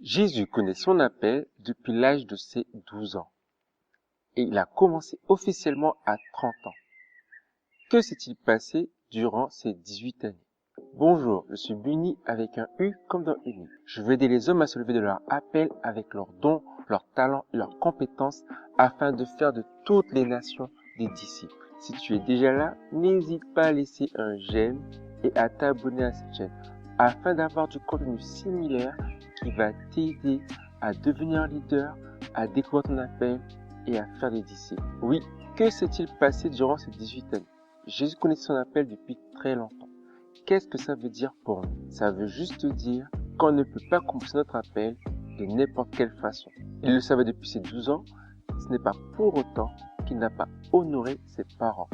Jésus connaît son appel depuis l'âge de ses 12 ans et il a commencé officiellement à 30 ans. Que s'est-il passé durant ces 18 années? Bonjour, je suis Bunny avec un U comme dans Uni. Je veux aider les hommes à se lever de leur appel avec leurs dons, leurs talents et leurs compétences afin de faire de toutes les nations des disciples. Si tu es déjà là, n'hésite pas à laisser un j'aime et à t'abonner à cette chaîne afin d'avoir du contenu similaire qui va t'aider à devenir leader, à découvrir ton appel et à faire des disciples. Oui, que s'est-il passé durant ces 18 années? Jésus connaissait son appel depuis très longtemps. Qu'est-ce que ça veut dire pour nous? Ça veut juste dire qu'on ne peut pas commencer notre appel de n'importe quelle façon. Il le savait depuis ses 12 ans, ce n'est pas pour autant qu'il n'a pas honoré ses parents.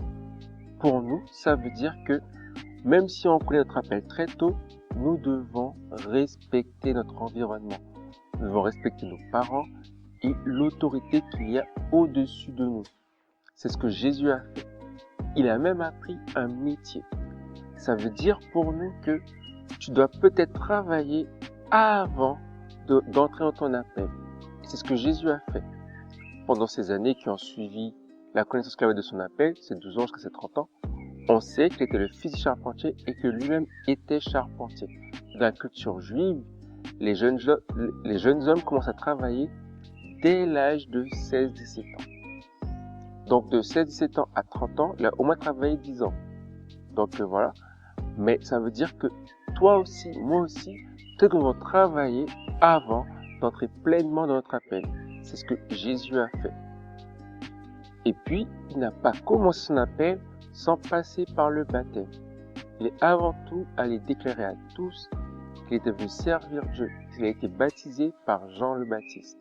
Pour nous, ça veut dire que même si on connaît notre appel très tôt, nous devons respecter notre environnement. Nous devons respecter nos parents et l'autorité qu'il y a au-dessus de nous. C'est ce que Jésus a fait. Il a même appris un métier. Ça veut dire pour nous que tu dois peut-être travailler avant d'entrer dans ton appel. Et c'est ce que Jésus a fait. Pendant ces années qui ont suivi la connaissance qu'il avait de son appel, ses 12 ans jusqu'à ses 30 ans, on sait qu'il était le fils du charpentier et que lui-même était charpentier. Dans la culture juive, les jeunes hommes commencent à travailler dès l'âge de 16-17 ans. Donc de 16-17 ans à 30 ans, il a au moins travaillé 10 ans. Donc voilà. Mais ça veut dire que toi aussi, moi aussi, nous devons travailler avant d'entrer pleinement dans notre appel. C'est ce que Jésus a fait. Et puis, il n'a pas commencé son appel sans passer par le baptême. Il est avant tout allé déclarer à tous qu'il était venu servir Dieu. Il a été baptisé par Jean le Baptiste.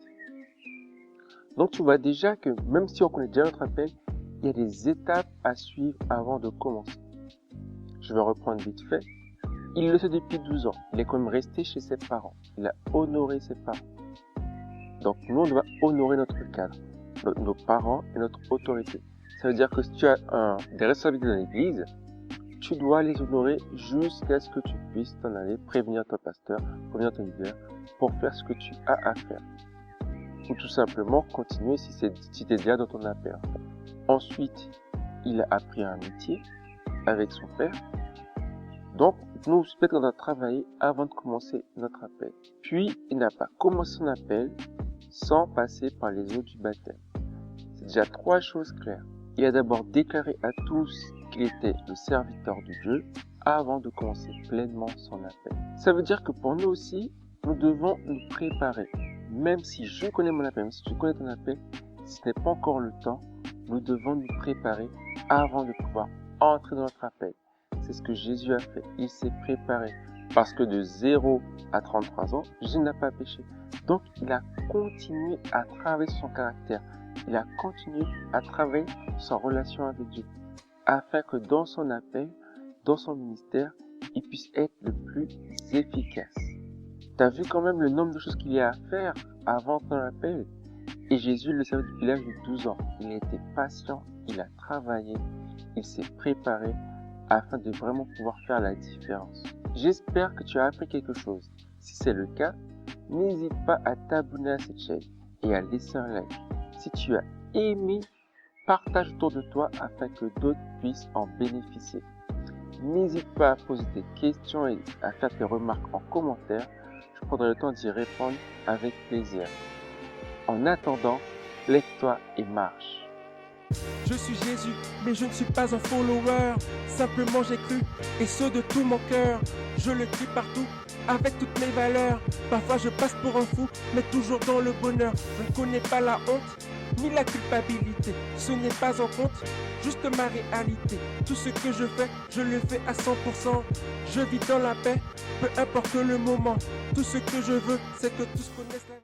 Donc tu vois déjà que même si on connaît déjà notre appel, il y a des étapes à suivre avant de commencer. Je vais reprendre vite fait. Il le sait depuis 12 ans. Il est quand même resté chez ses parents. Il a honoré ses parents. Donc nous, on doit honorer notre cadre, nos parents et notre autorité. Ça veut dire que si tu as des responsabilités dans l'église, tu dois les honorer jusqu'à ce que tu puisses t'en aller, prévenir ton pasteur, prévenir ton leader pour faire ce que tu as à faire. Ou tout simplement continuer si tu es déjà dans ton appel. Ensuite, il a appris un métier avec son père. Donc, nous, peut-être qu'on doit travailler avant de commencer notre appel. Puis, il n'a pas commencé son appel sans passer par les eaux du baptême. C'est déjà 3 choses claires. Il a d'abord déclaré à tous qu'il était le serviteur de Dieu avant de commencer pleinement son appel. Ça veut dire que pour nous aussi, nous devons nous préparer. Même si je connais mon appel, même si tu connais ton appel, ce n'est pas encore le temps, nous devons nous préparer avant de pouvoir entrer dans notre appel. C'est ce que Jésus a fait. Il s'est préparé. Parce que de 0 à 33 ans, Jésus n'a pas péché. Donc, il a continué à travailler son caractère. Il a continué à travailler sa relation avec Dieu. Afin que dans son appel, dans son ministère, il puisse être le plus efficace. Tu as vu quand même le nombre de choses qu'il y a à faire avant ton appel. Et Jésus le savait depuis l'âge de 12 ans. Il a été patient, il a travaillé, il s'est préparé afin de vraiment pouvoir faire la différence. J'espère que tu as appris quelque chose. Si c'est le cas, n'hésite pas à t'abonner à cette chaîne et à laisser un like. Si tu as aimé, partage autour de toi afin que d'autres puissent en bénéficier. N'hésite pas à poser tes questions et à faire tes remarques en commentaire. Je prendrai le temps d'y répondre avec plaisir. En attendant, lève-toi et marche. Je suis Jésus, mais je ne suis pas un follower. Simplement j'ai cru, et ce de tout mon cœur. Je le crie partout, avec toutes mes valeurs. Parfois je passe pour un fou, mais toujours dans le bonheur. Je ne connais pas la honte, ni la culpabilité. Ce n'est pas en compte, juste ma réalité. Tout ce que je le fais à 100%. Je vis dans la paix, peu importe le moment. Tout ce que je veux, c'est que tous connaissent la